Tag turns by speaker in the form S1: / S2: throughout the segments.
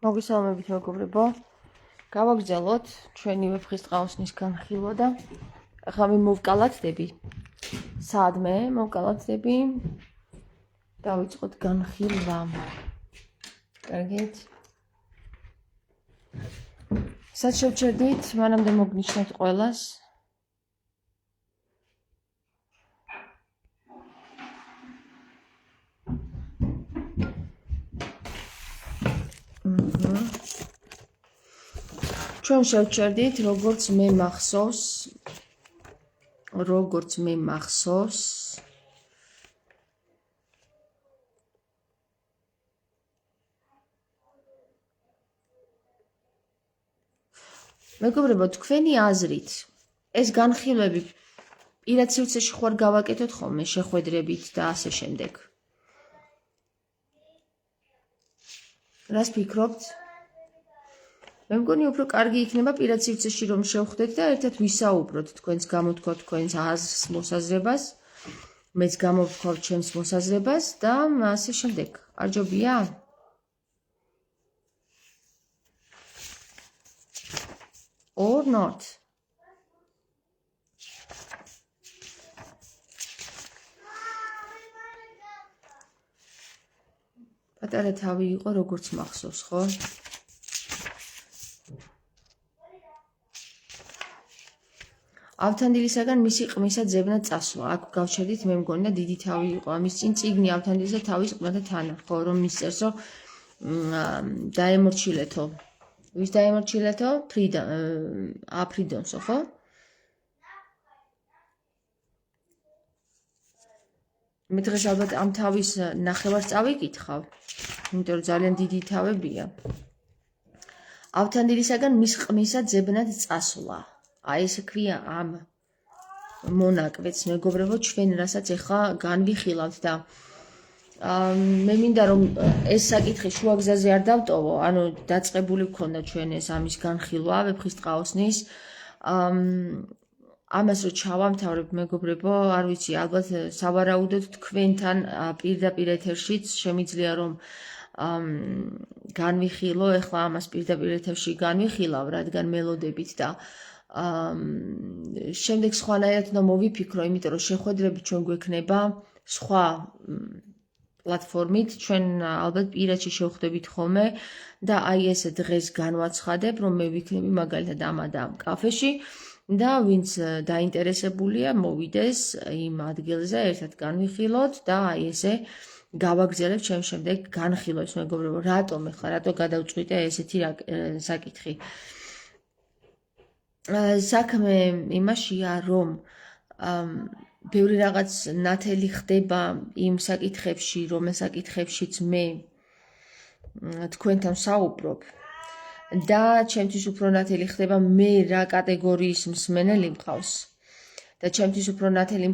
S1: მოგესალმებით მეგობრებო. გავაგრძელოთ ჩვენი ვეფხისტყაოსნის განხილვა და ახლა მე მოვკალათდები. საადმე მოვკალათდები. დავიწყოთ განხილვა. კარგით. სად შევჩერდით, მანამდე მოგნიშნოთ ყველას. ჩვენ შევჩერდით, როგორც მე მახსოვს, მეგობრებო, თქვენი აზრით, ეს განხილვები პირად სივრცეში ხوار გავაკეთოთ ხოლმე შეხვედრებით და ასე შემდეგ. რას ფიქრობთ? მე მგონი უფრო კარგი იქნება პირად სივრცეში რომ შევხვდეთ და ერთად ვისაუბროთ, თქვენს გამოთქვათ თქვენს აზრს, მოსაზრებას, მეც გამოვთქვავ ჩემს მოსაზრებას და ასე შემდეგ. არ ჯობია? Or not? პატარა თავი იყო, როგორც მახსოვს, ხო? ავთანდილისაგან მისი ყმისა ძებნა წასვლა. აქ გავჩერდით, მე მგონი და დიდი თავი იყო. ამის წინ წიგნი ავთანდილისა თავის ყმა და თანა, ხო, რომ მის წერსო დაემორჩილეთო. ვის დაემორჩილეთო? აფრიდონსო, ხო? მე დღეს ალბათ ამ თავის ნახევარს წავიკითხავ, იმიტომ რომ ძალიან დიდი თავებია. ავთანდილისაგან მის ყმისა ძებნად წასვლა. აი ესე ქვია ამ მონაკვეთს, მეგობრებო, ჩვენ რასაც ახლა განვიხილავთ და მე მინდა რომ ეს საკითხი შუა გზაზე არ დავტოვო, ანუ დაწყებული გქონდა ჩვენ ეს ამის განხილვა ვეფხისტყაოსნის. ამას რო ჩავამთავრებ, მეგობრებო, არ ვიცი, ალბათ სავარაუდოდ თქვენთან პირდაპირ ეთერშიც შემიძლია რომ განვიხილო, ახლა ამას პირდაპირ ეთერში განვიხილავ, რადგან მელოდებით და შემდეგ სხვანაირად უნდა მოვიფიქრო, იმიტომ რომ შეხვედრები ჩვენ გვექნება სხვა პლატფორმით, ჩვენ ალბათ პირადში შევხვდებით ხოლმე და აი ესე დღეს განვაცხადებ, რომ მე ვიქნები მაგალითად ამ და ამ კაფეში და ვინც დაინტერესებულია, მოვიდეს იმ ადგილზე, ერთად განვიხილოთ და აი ესე გავაგრძელებ ჩემ შემდეგ განხილვებს, მეგობრებო, რატომ გადავწყვიტე ესეთი საკითხი. საქმე იმაშია, რომ ბევრი რაღაც ნათელი ხდება იმ საკითხებში, რომელ საკითხებშიც მე თქვენთან ვსაუბრობ და ჩემთვის უფრო ნათელი ხდება მე რა კატეგორიის მსმენელი მყავს და ჩემთვის უფრო ნათელი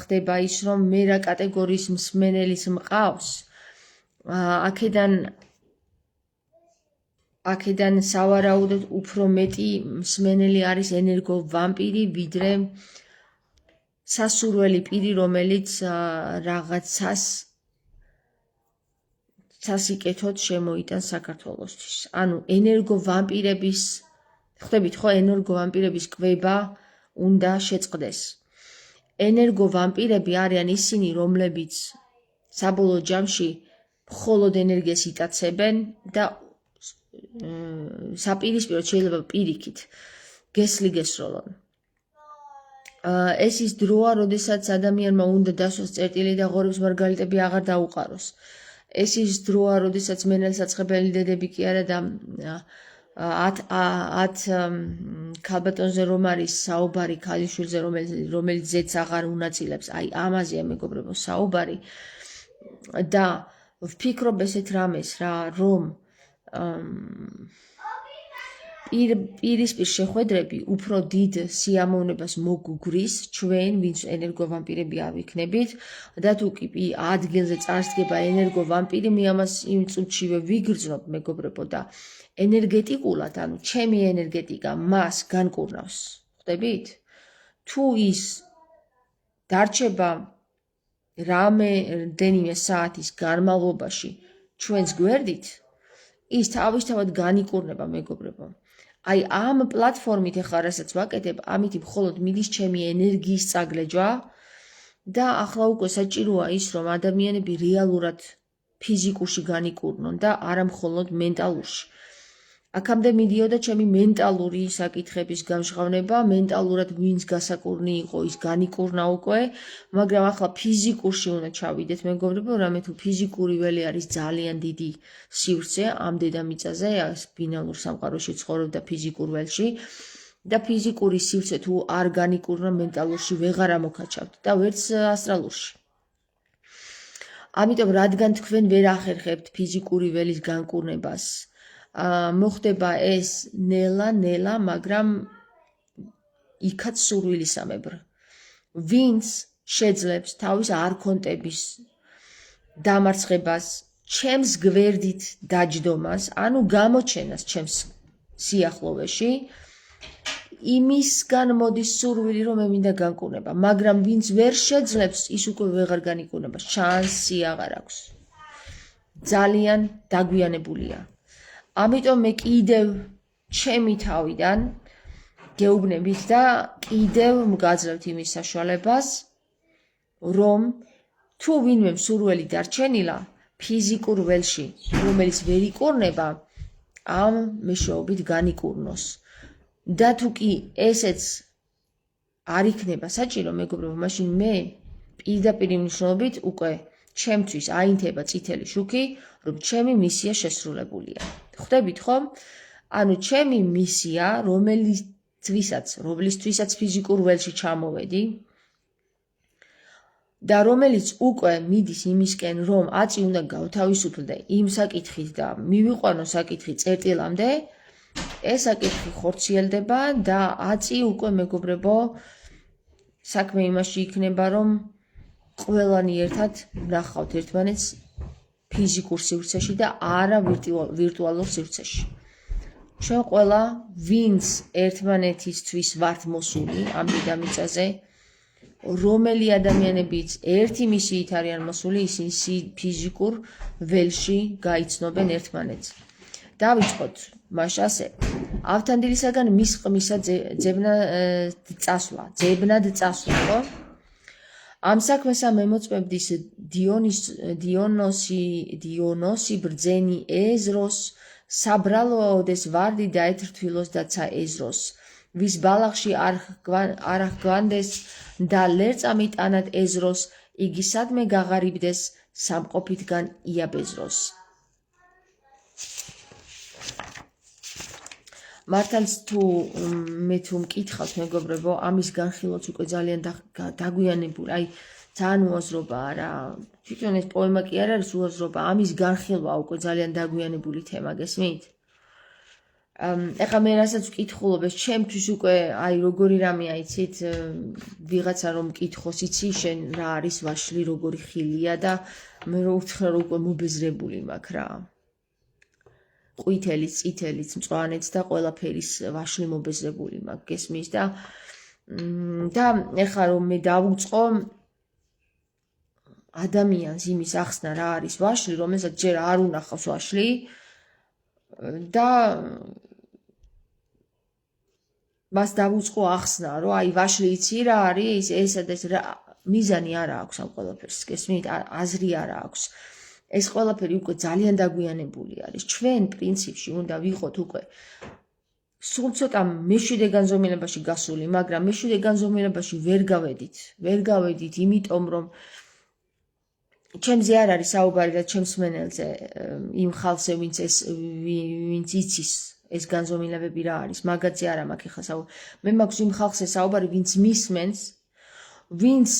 S1: ხდება ის, რომ მე რა კატეგორიის მსმენელის მყავს. აქედან სავარაუდოდ უფრო მეტი მსმენელი არის ენერგო ვამპირი, ვიდრე სასურველი პირი, რომელიც რაღაცას სასიკეთოდ შემოიტანს საქართველოსთვის. ანუ ენერგო ვამპირების, ხვდებით ხო, ენერგო ვამპირების კვება უნდა შეწყდეს. ენერგო ვამპირები არიან ისინი, რომლებიც საბოლოო ჯამში მხოლოდ ენერგიას იტაცებენ და საპირისპიროდ შეიძლება პირიქით გესროლონ. ეს ის დროა, როდესაც ადამიანმა უნდა დასვას წერტილი და ღორებს მარგალიტები აღარ დაუყაროს. ეს ის დროა, როდესაც მენელსაცხებელი დედები კი არა და 10 ქალბატონზე რომ არის საუბარი ქალიშვილზე, რომელიც ზეც აღარ უნაწილებს. აი ამაზეა, მეგობრებო, საუბარი და ვფიქრობ ესეთ რამეს რა, რომ პირისპირ შეხვედრები უფრო დიდ სიამოვნებას მოგგვრის ჩვენ, ვინც ენერგო ვამპირები ავიქნებით და თუ კი ადგილზე წარსდგება ენერგო ვამპირი, მე ამას იმ წუთშივე ვიგრძნობ, მეგობრებო, და ენერგეტიკულად, ანუ ჩემი ენერგეტიკა მას განკურნავს. ხვდებით? თუ ის დარჩება რამდენიმე საათის განმავლობაში ჩვენს გვერდით, ის თავისთავად განიკურნება, მეგობრებო. აი ამ პლატფორმით ახლა რასაც ვაკეთებ, ამით მხოლოდ მიდის ჩემი ენერგიის წაგლეჯვა და ახლა უკვე საჭიროა ის, რომ ადამიანები რეალურად ფიზიკურში განიკურნონ და არა მხოლოდ მენტალურში. აქამდე მიდიოდა ჩემი მენტალური საკითხების გამჟღავნება, მენტალურად ვინც გასაკურნი იყო, ის განიკურნა უკვე, მაგრამ ახლა ფიზიკურში უნდა ჩავიდეთ, მეგობრებო, რამე თუ ფიზიკური ველი არის ძალიან დიდი სივრცე ამ დედამიწაზე, ბინარულ სამყაროში ცხოვრობ და ფიზიკურ ველში და ფიზიკური სივრცე თუ არ განიკურნა მენტალურში ვეღარ ამოქაჩავთ და ვერც ასტრალურში. ამიტომ რადგან თქვენ ვერ ახერხებთ ფიზიკური ველის განკურნებას, მოხდება ეს ნელა, მაგრამ იქაც სურვილისამებრ. ვინც შეძლებს თავის არქონტების დამარცხებას, ჩემს გვერდით დაჯდომას, ანუ გამოჩენას ჩემს სიახლოვეში, იმისგან მოდის სურვილი, რომ მე მინდა განკურნება, მაგრამ ვინც ვერ შეძლებს, ის უკვე ვეღარ განიკურნება, შანსი აღარ აქვს. ძალიან დაგვიანებულია. ამიტომ მე კიდევ ჩემი თავიდან გეუბნებით და კიდევ მგაძლევთ იმის საშუალებას, რომ თუ ვინმე მსურველი დარჩენილა ფიზიკურ ველში, რომელიც ვერ იკურნება, ამ მეშვეობით განიკურნოს. და თუ კი ესეც არ იქნება საჭირო, მეგობრებო, მაშინ მე პირდაპირ მნიშვნელობით უკვე ჩემთვის აინთება წითელი შუქი, რომ ჩემი მისია შესრულებულია. ხვდებით ხომ? ანუ ჩემი მისია, რომლისთვისაც ფიზიკურ ველში ჩამოვედი და რომელიც უკვე მიდის იმისკენ, რომ აწი უნდა გავთავისუფლდე იმ საკითხით და მივიყვანო საკითხი წერტილამდე, ეს საკითხი ხორციელდება და აწი უკვე, მეგობრებო, საქმე იმაში იქნება, რომ ყველანი ერთად ვნახავთ ერთმანეთს ფიზიკურ სივრცეში და არა ვირტუალურ სივრცეში. ჩვენ ყველა, ვინც ერთმანეთისთვის ვართ მოსული ამ დედამიწაზე, რომელი ადამიანებიც ერთი მისიით არიან მოსული, ისინი ფიზიკურ ველში გაიცნობენ ერთმანეთს. დავიწყოთ მაშ ასე. ავთანდილისაგან მის ყმისა ძებნად წასვლა, ხო? ამ საქმესა მემოწმებდის დიონოსი ბრძენი ეზროს, საბრალოაოდეს ვარდი დაეთრთვილოს და ცა ეზროს, ვის ბალახში არ აღგვანდეს და ლერწამი ტანად ეზროს, იგი სადმე გაღარიბდეს, სამყოფითგან იაბეზროს. მართალს მე თუ მკითხავთ, მეგობრებო, ამის განხილვაც უკვე ძალიან დაგვიანებული, აი ძალიან უაზრობაა რა. თვითონ ეს პოემა კი არ არის უაზრობა, ამის განხილვა უკვე ძალიან დაგვიანებული თემა, გესმით? ეხლა მე რასაც ვკითხულობ, ეს ჩემთვის უკვე აი როგორი რამეა, იცით, ვიღაცა რომ მკითხოს, იცი შენ რა არის ვაშლი, როგორი ხილია და მე რო ვთხრა რომ უკვე მობეზრებული მაქვს რა. ყვითელიც, წითელიც, მწვანეც და ყველაფერის ვაშლი მობეზრებული მაქვს, გესმის და ეხლა რომ მე დავუწყო ადამიანს იმის ახსნა რა არის ვაშლი, რომელსაც ჯერ არ უნახავს ვაშლი და მას დავუწყო ახსნა, რომ აი ვაშლი იცი რა არის, ესა და ეს მიზანი არა აქვს ამ ყველაფერს, გესმით, აზრი არა აქვს. ეს ყველაფერი უკვე ძალიან დაგვიანებული არის. ჩვენ პრინციპში უნდა ვიყოთ უკვე სულ ცოტა მეშვიდე განზომილებაში გასული, მაგრამ მეშვიდე განზომილებაში ვერ გავედით, იმიტომ რომ ჩემზე არ არის საუბარი და ჩემს მენელზე იმ ხალხზე, ვინც იცის ეს განზომილებები რა არის, მაგათზე არა მაქვს ახლა საუბარი. მე მაქვს იმ ხალხზე საუბარი, ვინც მისმენს, ვინც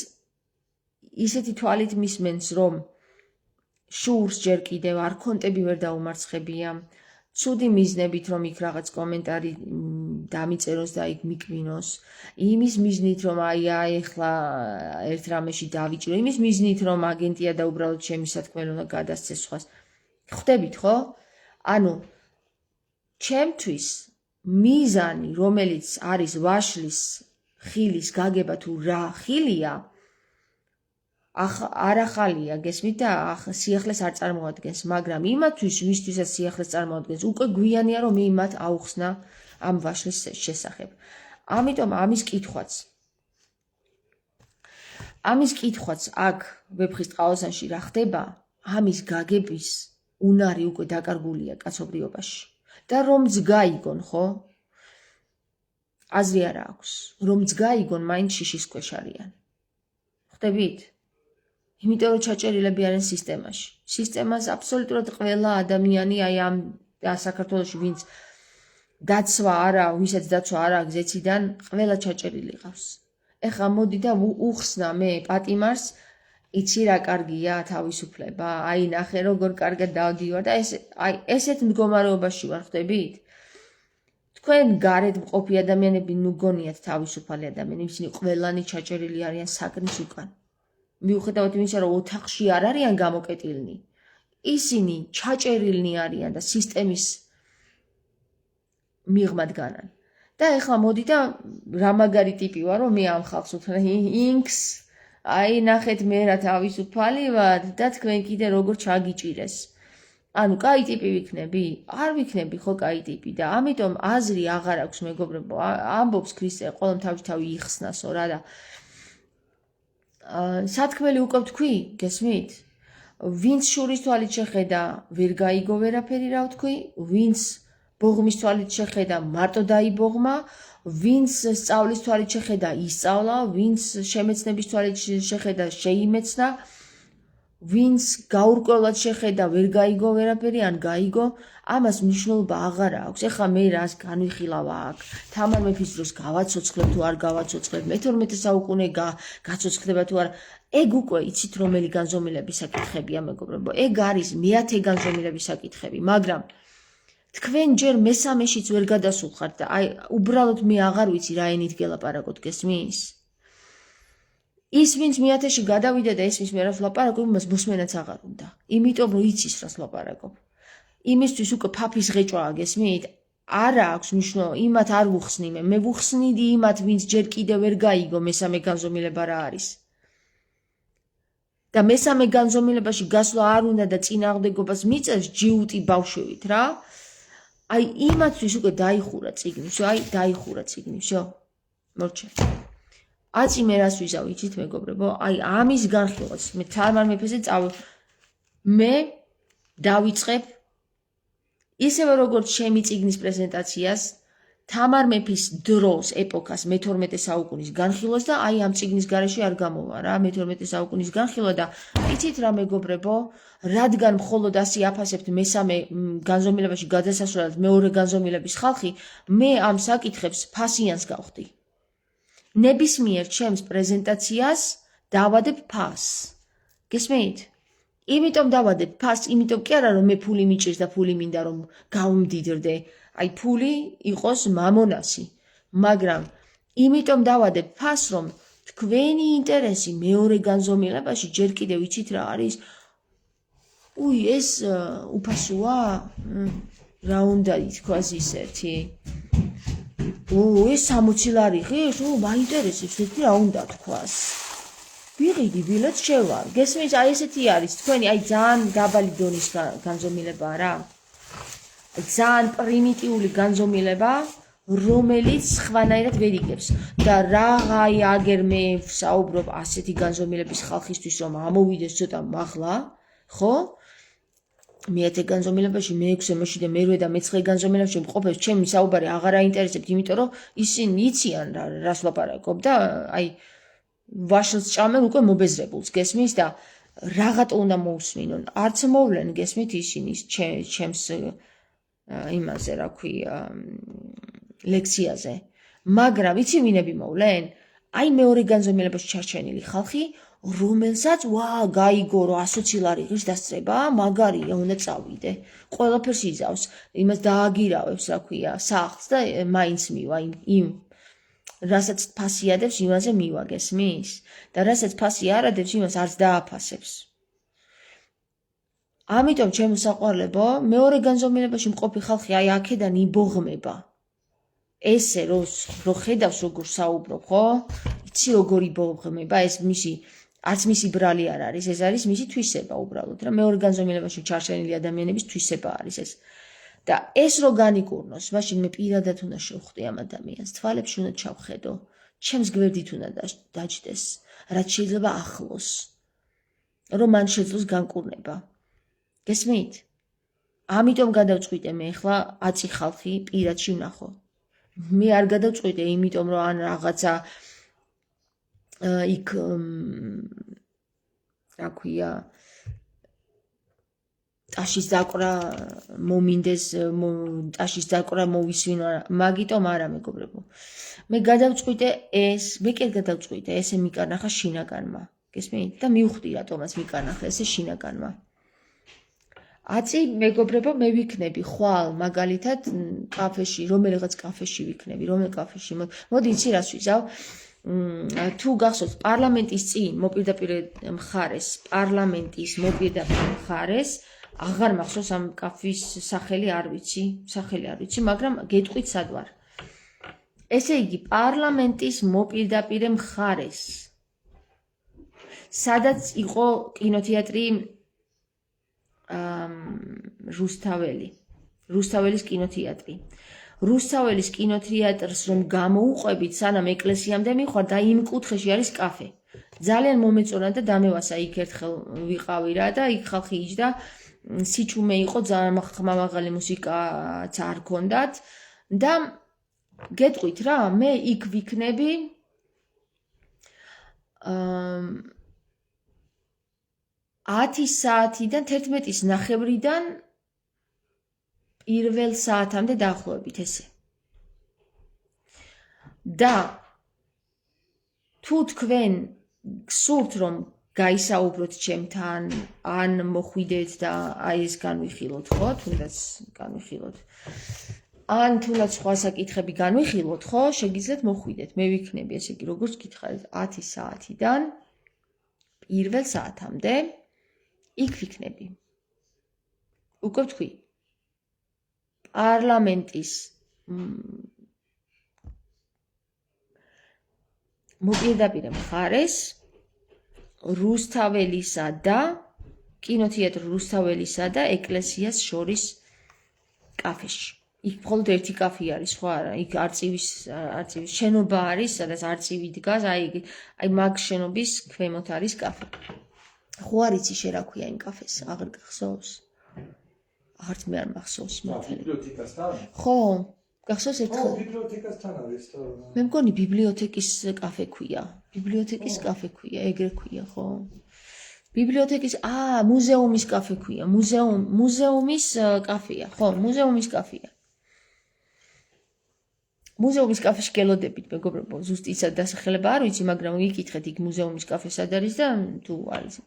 S1: ისეთი თვალით მისმენს, რომ შურს ჯერ კიდევ არქონტები ვერ დაუმარცხებია, ცუდი მიზნებით, რომ იქ რაღაც კომენტარი დამიწეროს და იქ მიკბინოს, იმის მიზნით, რომ აი ეხლა ერთ რამეში დავიჭირო, იმის მიზნით, რომ აგენტია და უბრალოდ ჩემი სათქმელი უნდა გადასცეს სხვას. ხვდებით, ხო? ანუ ჩემთვის მიზანი, რომელიც არის ვაშლის ხილის გაგება თუ რა ხილია, არ ახალია, გესმით და სიახლეს არ წარმოადგენს, მაგრამ იმათთვის, ვისთვისაც სიახლეს წარმოადგენს, უკვე გვიანია რომ იმათ აუხსნა ამ ვაშლის შესახებ. ამიტომ ამის კითხვაც აქ ვეფხის ტყავოსანში რა ხდება, ამის გაგების უნარი უკვე დაკარგულია კაცობრიობაში. და რომც გაიგონ, ხო? აზრი არ აქვს, რომც გაიგონ, მაინც შიშის ქვეშ არიან. ხვდებით? იმიტომ რომ ჩაჭერილები არიან სისტემაში. სისტემას აბსოლუტურად ყველა ადამიანი აი ამ საქართველოში ვინც დაცვა არა, ვისაც დაცვა არა აქვს ზეციდან, ყველა ჩაჭერილი ყავს. ეხლა მოდი და უხსნა მე პატიმარს, იცი რა კარგია თავისუფლება, აი ნახე როგორ კარგად დავდივარ და აი ესეთ მდგომარეობაში ვარ, ხვდებით? თქვენ გარეთ მყოფი ადამიანები ნუ გონიათ თავისუფალი ადამიანები, ისინი ყველანი ჩაჭერილი არიან საკნის უკან. მიუხედავად იმისა, რომ ოთახში არ არიან გამოკეტილნი, ისინი ჩაჭერილნი არიან და სისტემის მიღმად განან. და ეხლა მოდი და რა მაგარი ტიპი ვარ, რომ მე ამ ხალხს უთხრა ინკს, აი ნახეთ მე რა თავისუფალი ვარ და თქვენ კიდე როგორ ჩაგიჭირეს. ანუ კაი ტიპი ვიქნები? არ ვიქნები ხო კაი ტიპი და ამიტომ აზრი აღარ აქვს მეგობრებო, ამბობს ქრისტე, ყველამ თავი იხსნასო რა და სათქმელი უკვე ვთქვი, გესმით? ვინც შურის თვალით შეხედა, ვერ გაიგო ვერაფერი რა ვთქვი, ვინც ბოღმის თვალით შეხედა, მარტო დაიბოღმა, ვინც სწავლის თვალით შეხედა, ისწავლა, ვინც შემეცნების თვალით შეხედა, შეიმეცნა, ვინც გაურკვევლად შეხედა, ვერ გაიგო ვერაფერი, ან გაიგო, ამას მნიშვნელობა აღარ აქვს. ეხლა მე რას განვიხილავა აქ? თამარ მეფის დროს გავაცოცხლებ თუ არ გავაცოცხლებ, მე-12 საუკუნე გაცოცხლდება თუ არა. ეგ უკვე იცით რომელი განზომილების საკითხებია, მეგობრებო. ეგ არის მე-10 განზომილების საკითხები, მაგრამ თქვენ ჯერ მესამეშიც ვერ გადასულხართ და აი უბრალოდ მე აღარ ვიცი რა ენით გელაპარაკოთ, გესმის? ის ვინც მე-10-ში გადავიდა და ესმის მე რას ვლაპარაკობ, იმას მოსმენაც აღარ უნდა. იმიტომ რომ იცის რას ვლაპარაკობ. იმისთვის უკვე ფაფის ღეჭვაა, გესმით? არა აქვს მნიშვნელობა, იმათ არ ვუხსნი მე ვუხსნიდი იმათ, ვინც ჯერ კიდევ ვერ გაიგო მესამე განზომილება რა არის. და მესამე განზომილებაში გასვლა არ უნდა და წინააღმდეგობას მიწევს ჯიუტი ბავშვებით რა. აი იმათთვის უკვე დაიხურა წიგნი, აი დაიხურა წიგნი, всё. მორჩა. აწი მე რას ვიზავ, იცით მეგობრებო? აი ამის განხილვაც მე თამარ მეფეზე მე დავიწყებ ისევე როგორც ჩემი წიგნის პრეზენტაციას, თამარ მეფის დროს, ეპოქას, მე-12 საუკუნის განხილვას და აი ამ წიგნის გარეშე არ გამოვა რა, მე-12 საუკუნის განხილვა და იცით რა მეგობრებო, რადგან მხოლოდ ასე აფასებთ მესამე განზომილებაში გადასასვლელად მეორე განზომილების ხალხი, მე ამ საკითხებს ფასიანს გავხდი. ნებისმიერ ჩემს პრეზენტაციას დავადებ ფასს. გესმით? იმიტომ დავადებ ფასს, იმიტომ კი არა რომ მე ფული მიჭირს და ფული მინდა რომ გავმდიდრდე. აი ფული იყოს მამონასი, მაგრამ იმიტომ დავადებ ფასს, რომ თქვენი ინტერესი მეორე განზომილებაში ჯერ კიდევ იცით რა არის? ეს უფასოა? რა უნდა ითქვას ისეთი? ეს 60 ლარი ღირს? მაინტერესებს ერთი რა უნდა თქვას? ვიღიდი ბილეთს შევარ. გესმის, აი ესეთი არის თქვენი, აი ძალიან დაბალი დონის განზომილებაა რა. ძალიან პრიმიტიული განზომილება, რომელიც სხვანაირად ვერ იგებს. და რაღაცა აგერ მე ვსაუბრობ ასეთი განზომილების ხალხისთვის, რომ ამოვიდეს ცოტა მაღლა, ხო? მე-10 განზომილებაში, მე-6 მეში და მე-8 და მე-9 განზომილებაში მყოფებს ჩემი საუბარი აღარ აინტერესებთ, იმიტომ რომ ისინი იციან რას ვლაპარაკობ და აი ვაშლს ჭამენ უკვე მობეზრებულს, გესმის და რაღაცა უნდა მოусმინონ. არც მოვლენ, გესმით ისინი ჩემს იმაზე, რა ქვია, ლექციაზე. მაგრამ იცი ვინები მოვლენ? აი მეორე განზომილებაში ჩარჩენილი ხალხი, რომელსაც გაიგო რომ 120 ლარი ღირს დასწრება, მაგარია, უნდა წავიდე. ყველაფერს იზავს, იმას დააგირავებს, რა ქვია, სახლს და მაინც მივა იმ რასაც ფასი ადებს, იმაზე მივა, გესმის? და რასაც ფასი არ ადებს, იმას არც დააფასებს. ამიტომ ჩემო საყვარლებო, მეორე განზომილებაში მყოფი ხალხი აი აქედან იბოღმება. ესე რო ხედავს როგორ საუბრობ, ხო? იცი როგორ იბოღმება, ეს მისი არც მისი ბრალი არ არის, ეს არის მისი თვისება უბრალოდ რა მეორე განზომილებაში ჩარჩენილი ადამიანების თვისება არის ეს. და ეს რო განიკურნოს, მაშინ მე პირადად უნდა შევხვდი ამ ადამიანს, თვალებში უნდა ჩავხედო, ჩემს გვერდით უნდა დაჯდეს, რაც შეიძლება ახლოს, რომ მან შეძლოს განკურნება. გესმით? ამიტომ გადავწყვიტე მე ახლა აწი ხალხი პირადში ვნახო. მე არ გადავწყვიტე იმიტომ რომ ან რაღაცა იქ რა ქვია ტაშის დაკვრა მომინდეს ტაშის დაკვრა მოვისვინო მაგიტომ არა მეგობრებო მე გადავწყვიტე ეს მე კი გადავწყვიტე ესე მიკარნახა შინაგანმა გესმით და მივხვდი რატომაც მიკარნახა ესე შინაგანმა აწი მეგობრებო მე ვიქნები ხვალ მაგალითად კაფეში რომელიღაც კაფეში ვიქნები რომელ კაფეში მოდი იცი რას ვიზავ თუ გახსოვთ პარლამენტის წინ მოპირდაპირე მხარეს პარლამენტის მოპირდაპირე მხარეს აღარ მახსოვს ამ კაფის სახელი არ ვიცი მაგრამ გეტყვით სად ვარ ესე იგი პარლამენტის მოპირდაპირე მხარეს სადაც იყო კინოთეატრი რუსთაველის კინოთეატრი რუსთაველის კინოთეატრს რომ გამოუყვებით სანამ ეკლესიამდე მივხვარ და იმ კუთხეში არის კაფე ძალიან მომეწონა და დამევასა იქ ერთხელ ვიყავი რა და იქ ხალხი იჯდა სიჩუმე იყო ძალიან ხმამაღალი მუსიკაც არ ქონდათ და გეტყვით რა მე იქ ვიქნები 10 საათიდან 11-ის ნახევრიდან პირველ საათამდე დაახლოებით ესე. და თუ თქვენ გსურთ რომ გაისაუბროთ ჩემთან, ან მოხვიდეთ და აი ეს განვიხილოთ, ხო? თუნდაც განვიხილოთ. ან თუნდაც სხვა საკითხები განვიხილოთ, ხო? შეგიძლიათ მოხვიდეთ. მე ვიქნები, ესე იგი, როგორც გითხარით, 10 საათიდან პირველ საათამდე იქ ვიქნები. უკვე ვთქვი. პარლამენტის მოპირდაპირე მხარეს რუსთაველისა და კინოთეატრ რუსთაველისა და ეკლესიას შორის კაფეში. იქ მხოლოდ ერთი კაფე არის, ხო არა? იქ არწივის შენობა არის, სადაც არწივი დგას, აი მაგ შენობის ქვემოთ არის კაფე. ხო არ იცი შე რა ქვია იმ კაფეს? აღარ გახსოვს? აღარც მე არ მახსოვს მართალი.
S2: ბიბლიოთეკასთან?
S1: ხო, გახსოვს ერთხელ?
S2: ხო, ბიბლიოთეკასთან არის და
S1: მე მგონი ბიბლიოთეკის კაფე ქვია. ბიბლიოთეკის კაფე ქვია, ეგრე ქვია, ხო? ბიბლიოთეკის, მუზეუმის კაფე ქვია. მუზეუმის კაფეა, ხო, მუზეუმის კაფეა. მუზეუმის კაფეში გელოდებით, მეგობრებო, ზუსტი ისა დასახელება არ ვიცი, მაგრამ ვიკითხეთ იქ მუზეუმის კაფე სად არის და თუ არის.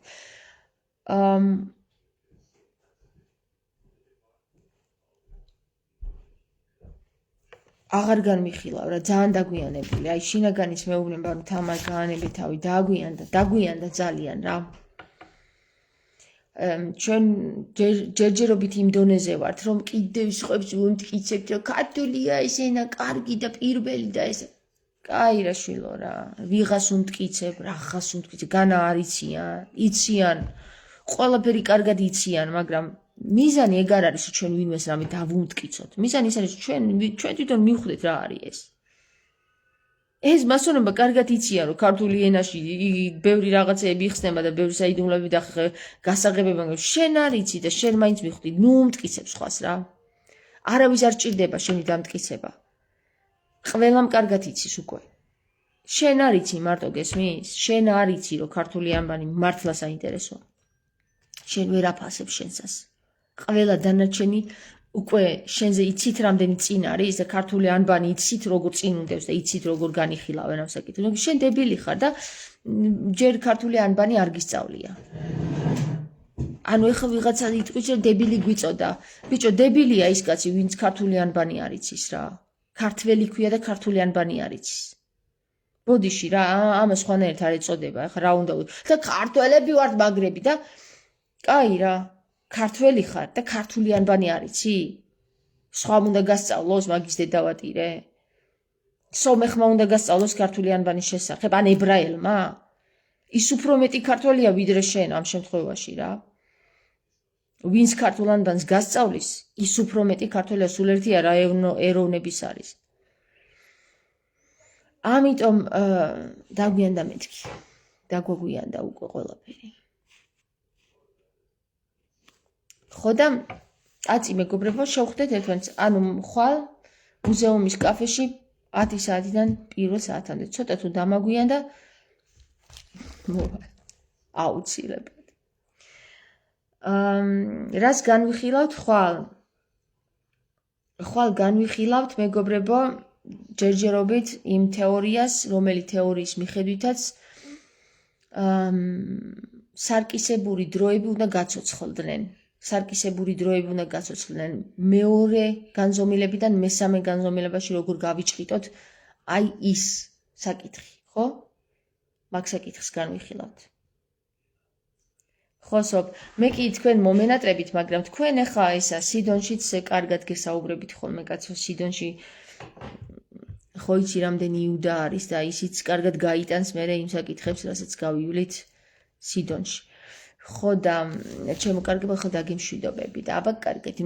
S1: აღარ განმიხილავ რა, ძალიან დაგვიანებული. აი შინაგანის მეუბნება რომ თამარ გაანებე თავი, დაგვიანდა ძალიან რა. ჩვენ ჯერჯერობით იმ დონეზე ვართ, რომ კიდევ სხვებს ვიმტკიცებთ, რომ ქართულია ეს ენა კარგი და პირველი და ეს. კაი რა შვილო რა, ვიღას უმტკიცებ, რახას უმტკიცებ, განა არ იციან, ყველაფერი კარგად იციან, მაგრამ მიზანი ეგ არ არის, რომ ჩვენ ვინმეს რამე დავუმტკიცოთ. მიზანი ის არის, ჩვენ თვითონ მივხვდეთ რა არის ეს. ეს მასწავლებლობა კარგად იციან, რომ ქართული ენაში ბევრი რაღაცეები იხსნება და ბევრი საიდუმლოები და გასაღებები, მაგრამ შენ არ იცი და შენ მაინც მივხვდი, ნუ უმტკიცებ სხვას რა. არავის არ ჭირდება შენი დამტკიცება. ყველამ კარგად იცის უკვე. შენ არ იცი მარტო გესმის? შენ არ იცი, რომ ქართული ანბანი მართლა საინტერესოა. შენ ვერ აფასებ შენსას. ყველა დანარჩენი უკვე შენზე იცით რამდენი წინ არის და ქართული ანბანი იცით როგორ წინ უნდებს და იცით როგორ განიხილავენ ამ საკითხს. შენ დებილი ხარ და ჯერ ქართული ანბანი არ გისწავლია. ანუ ეხლა ვიღაცა იტყვის რომ დებილი გვიწოდა. ბიჭო, დებილია ის კაცი, ვინც ქართული ანბანი არ იცის რა. ქართველი ქვია და ქართული ანბანი არ იცის. ბოდიში რა, ამას სხვანაირად არ ეწოდება. ეხლა რა უნდა და ქართველები ვართ მაგრები და კაი რა. ქართველი ხარ და ქართული ანბანი არ იცი? სხვამ უნდა გასწავლოს მაგის დედავატირე? სომეხმა უნდა გასწავლოს ქართული ანბანის შესახებ, ან ებრაელმა? ის უფრო მეტი ქართველია ვიდრე შენ ამ შემთხვევაში რა. ვინც ქართულ ანბანს გასწავლის, ის უფრო მეტი ქართველია, სულ ერთი არა ეროვნების არის. ამიტომ დაგვიანდა მეთქი. დაგვაგვიანდა უკვე ყველაფერი. ხო და კაცი მეგობრებო, შევხვდეთ ერთმანეთს, ანუ ხვალ მუზეუმის კაფეში 10 საათიდან პირველ საათამდე. ცოტა თუ დამაგვიანდა აუცილებლად. რას განვიხილავთ ხვალ განვიხილავთ მეგობრებო ჯერჯერობით იმ თეორიას, რომელი თეორიის მიხედვითაც სარკისებური დროები უნდა გაცოცხლდნენ. სარკისებური დროები უნდა გაცოცხლდნენ. მეორე განზომილებიდან მესამე განზომილებაში როგორ გავიჭრიტოთ აი ის საკითხი, ხო? მაგ საკითხს განვიხილავთ. ხოსობ, მე კი თქვენ მომენატრებით, მაგრამ თქვენ ახლა ესა სიდონშიც კარგად გესაუბრებით ხოლმე, კაცო, სიდონში ხო იცი რამდენი იუდა არის და ისიც კარგად გაიტანს მე იმ საკითხებს, რასაც გავივლით სიდონში. ხო და ჩემო კარგებო, ხო დაგემშვიდობები და აბა კარგად.